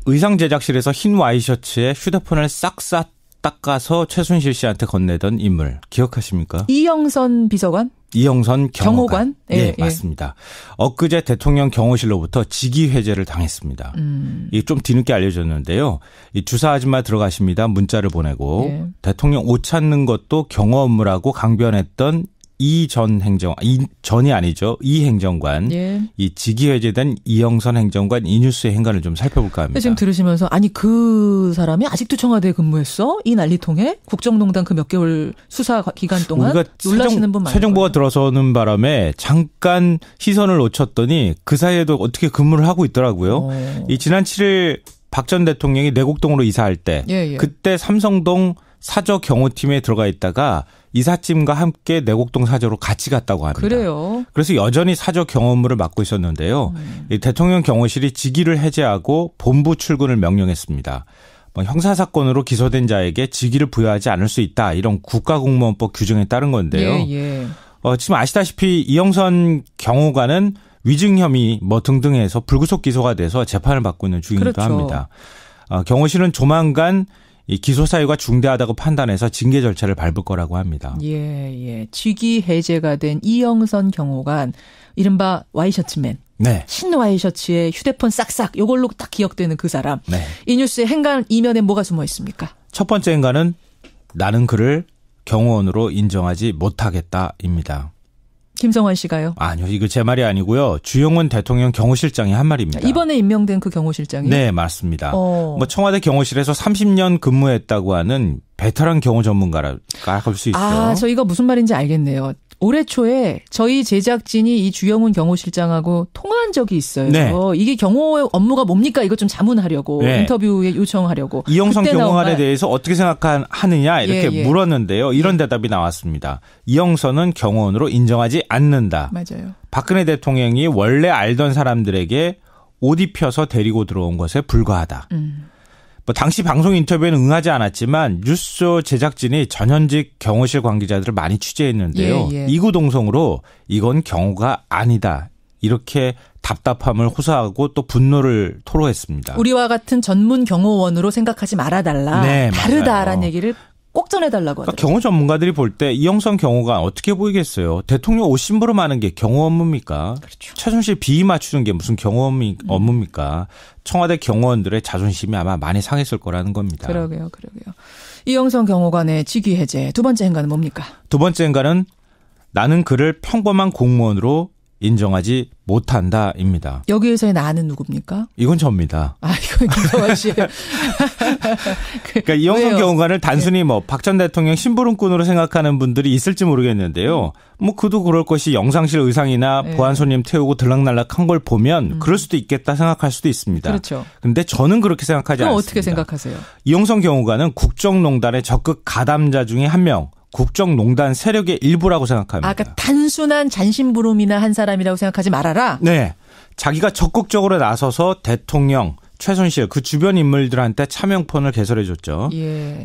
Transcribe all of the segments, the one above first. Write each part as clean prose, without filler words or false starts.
의상 제작실에서 흰 와이셔츠에 휴대폰을 싹싹 닦아서 최순실 씨한테 건네던 인물 기억하십니까? 이영선 비서관? 이영선 경호관? 예, 맞습니다. 엊그제 대통령 경호실로부터 직위 해제를 당했습니다. 이게 좀 뒤늦게 알려졌는데요. 이 주사 아줌마 들어가십니다. 문자를 보내고 예. 대통령 옷 찾는 것도 경호 업무라고 강변했던 이 전이 아니죠. 이 행정관, 예. 이 직위 해제된 이영선 행정관 이 뉴스의 행간을 좀 살펴볼까 합니다. 지금 들으시면서 아니 그 사람이 아직도 청와대에 근무했어? 이 난리통에 국정농단 그 몇 개월 수사 기간 동안 놀라시는 분 많을 새 정부가 거예요. 들어서는 바람에 잠깐 시선을 놓쳤더니 그 사이에도 어떻게 근무를 하고 있더라고요. 이 지난 7일 박 전 대통령이 내곡동으로 이사할 때 그때 삼성동 사저 경호팀에 들어가 있다가 이삿짐과 함께 내곡동 사저로 같이 갔다고 합니다. 그래요. 그래서 여전히 사저 경호 업무를 맡고 있었는데요. 이 대통령 경호실이 직위를 해제하고 본부 출근을 명령했습니다. 형사사건으로 기소된 자에게 직위를 부여하지 않을 수 있다. 이런 국가공무원법 규정에 따른 건데요. 지금 아시다시피 이영선 경호관은 위증 혐의 등등 해서 불구속 기소가 돼서 재판을 받고 있는 중이기도 그렇죠. 합니다. 경호실은 조만간 이 기소 사유가 중대하다고 판단해서 징계 절차를 밟을 거라고 합니다. 예. 직위 해제가 된 이영선 경호관, 이른바 와이셔츠맨. 네. 흰 와이셔츠에 휴대폰 싹싹 요걸로 딱 기억되는 그 사람. 네. 이 뉴스의 행간 이면에 뭐가 숨어 있습니까? 첫 번째 행간은 나는 그를 경호원으로 인정하지 못하겠다입니다. 김성환 씨가요? 아니요. 이거 제 말이 아니고요. 주영훈 대통령 경호실장이 한 말입니다. 이번에 임명된 그 경호실장이? 네, 맞습니다. 청와대 경호실에서 30년 근무했다고 하는 베테랑 경호 전문가라 할 수 있죠. 저희가 무슨 말인지 알겠네요. 올해 초에 저희 제작진이 이 주영훈 경호실장하고 통화한 적이 있어요. 네. 이게 경호 업무가 뭡니까? 이거 좀 자문하려고 인터뷰에 요청하려고. 이영선 경호관에 대해서 어떻게 생각하느냐 이렇게 물었는데요. 이런 대답이 나왔습니다. 이영선은 경호원으로 인정하지 않는다. 맞아요. 박근혜 대통령이 원래 알던 사람들에게 옷 입혀서 데리고 들어온 것에 불과하다. 당시 방송 인터뷰에는 응하지 않았지만 뉴스쇼 제작진이 전현직 경호실 관계자들을 많이 취재했는데요. 이구동성으로 이건 경호가 아니다. 이렇게 답답함을 호소하고 또 분노를 토로했습니다. 우리와 같은 전문 경호원으로 생각하지 말아달라. 네, 다르다라는 얘기를 꼭 전해달라고 하더라고요. 경호 전문가들이 볼 때 이영선 경호관 어떻게 보이겠어요. 대통령 옷 심부름 하는 게 경호 업무입니까? 그렇죠. 최순실 비위 맞추는 게 무슨 경호 업무입니까? 청와대 경호원들의 자존심이 아마 많이 상했을 거라는 겁니다. 그러게요. 이영선 경호관의 직위 해제. 두 번째 행간은 뭡니까? 두 번째 행간은 나는 그를 평범한 공무원으로 인정하지 못한다입니다. 여기에서의 나는 누굽니까? 이건 접니다. 이건 김성환 씨예요. 그러니까 이영선 경호관을 단순히 박 전 대통령 심부름꾼으로 생각하는 분들이 있을지 모르겠는데요. 그도 그럴 것이 영상실 의상이나 보안 손님 태우고 들락날락한 걸 보면 그럴 수도 있겠다 생각할 수도 있습니다. 그렇죠. 그런데 저는 그렇게 생각하지 않습니다. 어떻게 생각하세요? 이영선 경호관은 국정농단의 적극 가담자 중에 한 명. 국정농단 세력의 일부라고 생각합니다. 그러니까 단순한 잔심부름이나 한 사람이라고 생각하지 말아라? 네. 자기가 적극적으로 나서서 대통령, 최순실 그 주변 인물들한테 차명폰을 개설해줬죠.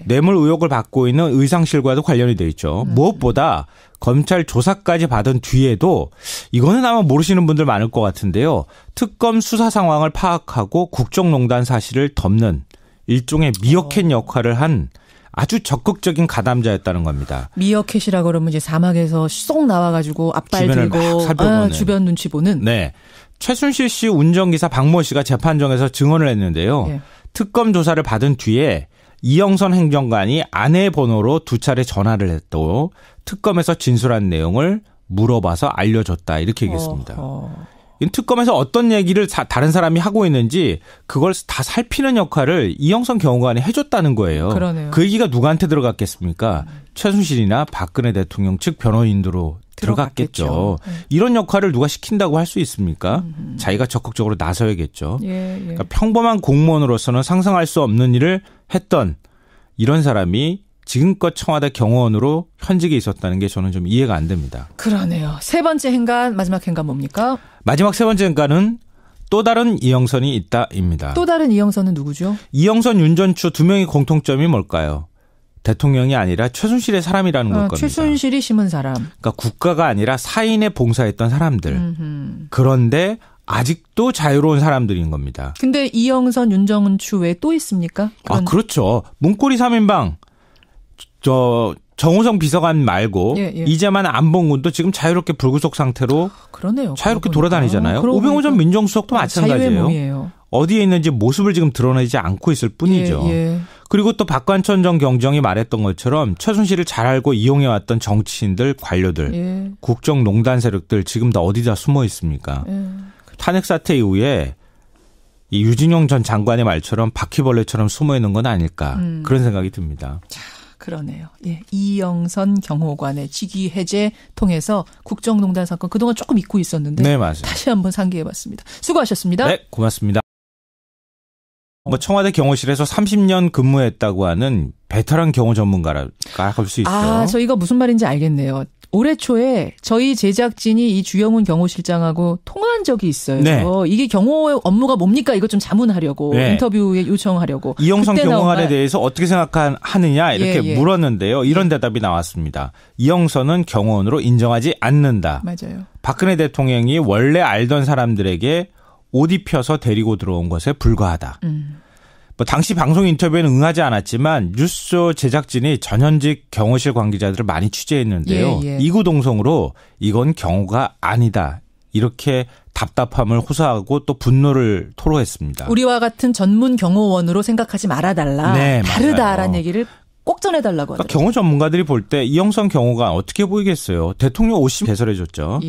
뇌물 의혹을 받고 있는 의상실과도 관련이 돼 있죠. 무엇보다 검찰 조사까지 받은 뒤에도 이거는 아마 모르시는 분들 많을 것 같은데요. 특검 수사 상황을 파악하고 국정농단 사실을 덮는 일종의 미어캣 역할을 한 아주 적극적인 가담자였다는 겁니다. 미어캣이라고 그러면 이제 사막에서 쏙 나와가지고 앞발 들고 주변 눈치 보는. 네. 최순실 씨 운전기사 박모 씨가 재판정에서 증언을 했는데요. 특검 조사를 받은 뒤에 이영선 행정관이 아내 번호로 2차례 전화를 했고 특검에서 진술한 내용을 물어봐서 알려줬다 이렇게 얘기했습니다. 특검에서 어떤 얘기를 다른 사람이 하고 있는지 그걸 다 살피는 역할을 이영선 경호관이 해줬다는 거예요. 그러네요. 그 얘기가 누구한테 들어갔겠습니까? 최순실이나 박근혜 대통령 측 변호인으로 들어갔겠죠. 이런 역할을 누가 시킨다고 할 수 있습니까? 자기가 적극적으로 나서야겠죠. 그러니까 평범한 공무원으로서는 상상할 수 없는 일을 했던 이런 사람이 지금껏 청와대 경호원으로 현직에 있었다는 게 저는 좀 이해가 안 됩니다. 그러네요. 세 번째 행간, 마지막 행간 뭡니까? 마지막 세 번째 행간은 또 다른 이영선이 있다입니다. 또 다른 이영선은 누구죠? 이영선, 윤전추 두 명의 공통점이 뭘까요? 대통령이 아니라 최순실의 사람이라는 걸 겁니다. 최순실이 심은 사람. 그러니까 국가가 아니라 사인에 봉사했던 사람들. 그런데 아직도 자유로운 사람들인 겁니다. 근데 이영선, 윤정은추 외에 또 있습니까? 그렇죠. 문고리 3인방 정호성 비서관 말고 이재만 안봉근도 지금 자유롭게 불구속 상태로 그러네요. 자유롭게 돌아다니잖아요. 오병호 전 민정수석도 마찬가지예요. 자유의 몸이에요. 어디에 있는지 모습을 지금 드러내지 않고 있을 뿐이죠. 그리고 또 박관천 전 경정이 말했던 것처럼 최순실을 잘 알고 이용해왔던 정치인들, 관료들, 국정농단 세력들 지금 다 어디다 숨어 있습니까? 탄핵 사태 이후에 이 유진용 전 장관의 말처럼 바퀴벌레처럼 숨어 있는 건 아닐까 그런 생각이 듭니다. 자, 그러네요. 이영선 경호관의 직위 해제 통해서 국정농단 사건 그동안 조금 잊고 있었는데 네, 맞아요. 다시 한번 상기해봤습니다. 수고하셨습니다. 네, 고맙습니다. 청와대 경호실에서 30년 근무했다고 하는 베테랑 경호 전문가라 할 수 있어요. 저희가 무슨 말인지 알겠네요. 올해 초에 저희 제작진이 이 주영훈 경호실장하고 통화한 적이 있어요. 네. 이게 경호 업무가 뭡니까? 이거 좀 자문하려고 인터뷰에 요청하려고. 이영선 경호관에 대해서 어떻게 생각하느냐 이렇게 물었는데요. 이런 대답이 나왔습니다. 이영선은 경호원으로 인정하지 않는다. 맞아요. 박근혜 대통령이 원래 알던 사람들에게 옷 입혀서 데리고 들어온 것에 불과하다. 당시 방송 인터뷰에는 응하지 않았지만 뉴스쇼 제작진이 전현직 경호실 관계자들을 많이 취재했는데요. 이구동성으로 이건 경호가 아니다. 이렇게 답답함을 호소하고 또 분노를 토로했습니다. 우리와 같은 전문 경호원으로 생각하지 말아달라. 네, 다르다라는 얘기를 꼭 전해달라고 하더라고요. 경호 전문가들이 볼 때 이영선 경호관 어떻게 보이겠어요. 대통령 옷이 개설해줬죠.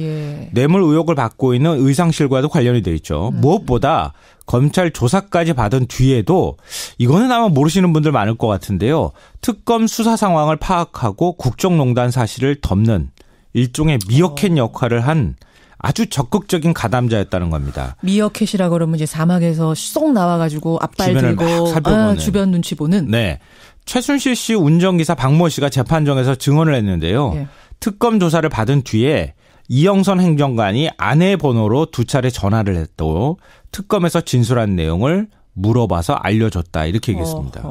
뇌물 의혹을 받고 있는 의상실과도 관련이 돼 있죠. 무엇보다 검찰 조사까지 받은 뒤에도 이거는 아마 모르시는 분들 많을 것 같은데요. 특검 수사 상황을 파악하고 국정농단 사실을 덮는 일종의 미어캣 역할을 한 아주 적극적인 가담자였다는 겁니다. 미어캣이라고 그러면 이제 사막에서 쏙 나와가지고 앞발 들고 주변 눈치 보는. 네. 최순실 씨 운전기사 박모 씨가 재판정에서 증언을 했는데요. 특검 조사를 받은 뒤에 이영선 행정관이 아내의 번호로 2차례 전화를 했고 특검에서 진술한 내용을 물어봐서 알려줬다 이렇게 얘기했습니다.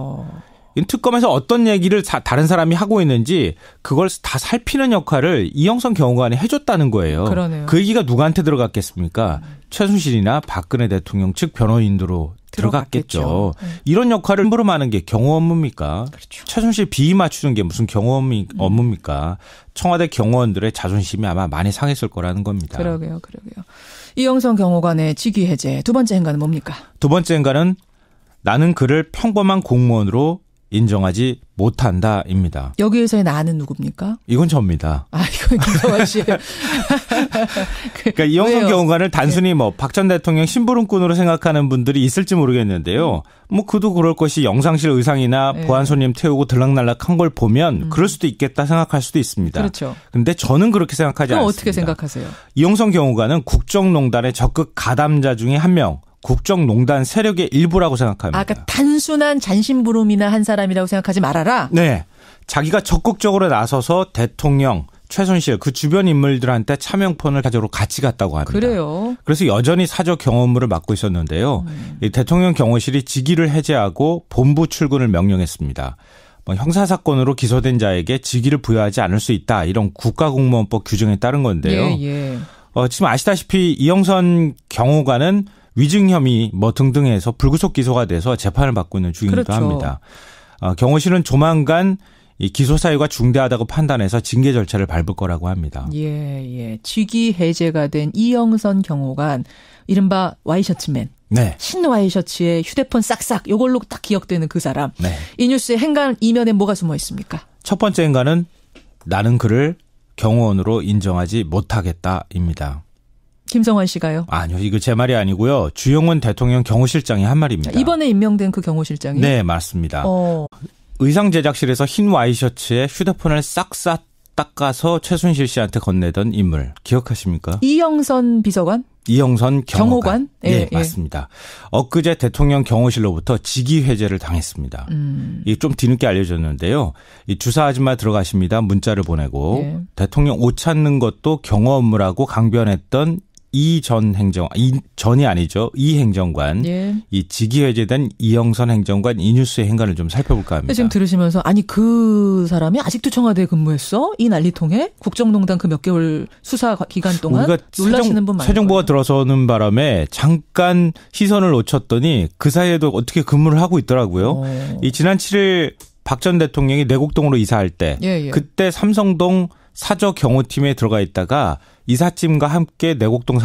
특검에서 어떤 얘기를 다른 사람이 하고 있는지 그걸 다 살피는 역할을 이영선 경호관이 해줬다는 거예요. 그러네요. 그 얘기가 누구한테 들어갔겠습니까? 최순실이나 박근혜 대통령 측 변호인으로 들어갔겠죠. 이런 역할을 함부로 하는 게 경호 업무입니까? 그렇죠. 최순실 비위 맞추는 게 무슨 경호 업무입니까? 청와대 경호원들의 자존심이 아마 많이 상했을 거라는 겁니다. 그러게요. 이영선 경호관의 직위 해제. 두 번째 행간은 뭡니까? 두 번째 행간은 나는 그를 평범한 공무원으로 인정하지 못한다입니다. 여기에서의 나는 누굽니까? 이건 접니다. 이건 김성환 씨예요. 그러니까 이영선 경호관을 단순히 박 전 대통령 심부름꾼으로 생각하는 분들이 있을지 모르겠는데요. 그도 그럴 것이 영상실 의상이나 보안 손님 태우고 들락날락한 걸 보면 그럴 수도 있겠다 생각할 수도 있습니다. 그렇죠. 그런데 저는 그렇게 생각하지 않습니다. 어떻게 생각하세요? 이영선 경호관은 국정농단의 적극 가담자 중에 한 명. 국정농단 세력의 일부라고 생각합니다. 그러니까 단순한 잔심부름이나 한 사람이라고 생각하지 말아라? 네. 자기가 적극적으로 나서서 대통령, 최순실 그 주변 인물들한테 차명폰을 가지러 같이 갔다고 합니다. 그래요. 그래서 여전히 사저 경호 업무를 맡고 있었는데요. 이 대통령 경호실이 직위를 해제하고 본부 출근을 명령했습니다. 형사사건으로 기소된 자에게 직위를 부여하지 않을 수 있다. 이런 국가공무원법 규정에 따른 건데요. 지금 아시다시피 이영선 경호관은 위증 혐의 등등 해서 불구속 기소가 돼서 재판을 받고 있는 중이기도 합니다. 경호실은 조만간 이 기소 사유가 중대하다고 판단해서 징계 절차를 밟을 거라고 합니다. 직위 해제가 된 이영선 경호관, 이른바 와이셔츠맨. 네. 흰 와이셔츠에 휴대폰 싹싹 요걸로 딱 기억되는 그 사람. 이 뉴스의 행간 이면에 뭐가 숨어 있습니까? 첫 번째 행간은 나는 그를 경호원으로 인정하지 못하겠다입니다. 김성환 씨가요? 아니요. 이거 제 말이 아니고요. 주영훈 대통령 경호실장이 한 말입니다. 이번에 임명된 그 경호실장이? 네, 맞습니다. 의상 제작실에서 흰 와이셔츠에 휴대폰을 싹싹 닦아서 최순실 씨한테 건네던 인물 기억하십니까? 이영선 비서관? 이영선 경호관? 네, 맞습니다. 엊그제 대통령 경호실로부터 직위 해제를 당했습니다. 이게 좀 뒤늦게 알려졌는데요. 이 주사 아줌마 들어가십니다. 문자를 보내고 대통령 옷 찾는 것도 경호 업무라고 강변했던 이 전이 아니죠. 이 행정관, 예. 이 직위 해제된 이영선 행정관 이 뉴스의 행간을 좀 살펴볼까 합니다. 지금 들으시면서 아니 그 사람이 아직도 청와대에 근무했어? 이 난리통에 국정농단 그 몇 개월 수사 기간 동안 놀라시는 분 많아요. 새 정부가 들어서는 바람에 잠깐 시선을 놓쳤더니 그 사이에도 어떻게 근무를 하고 있더라고요. 이 지난 7일 박 전 대통령이 내곡동으로 이사할 때 예. 그때 삼성동 사저 경호팀에 들어가 있다가 이삿짐과 함께 내곡동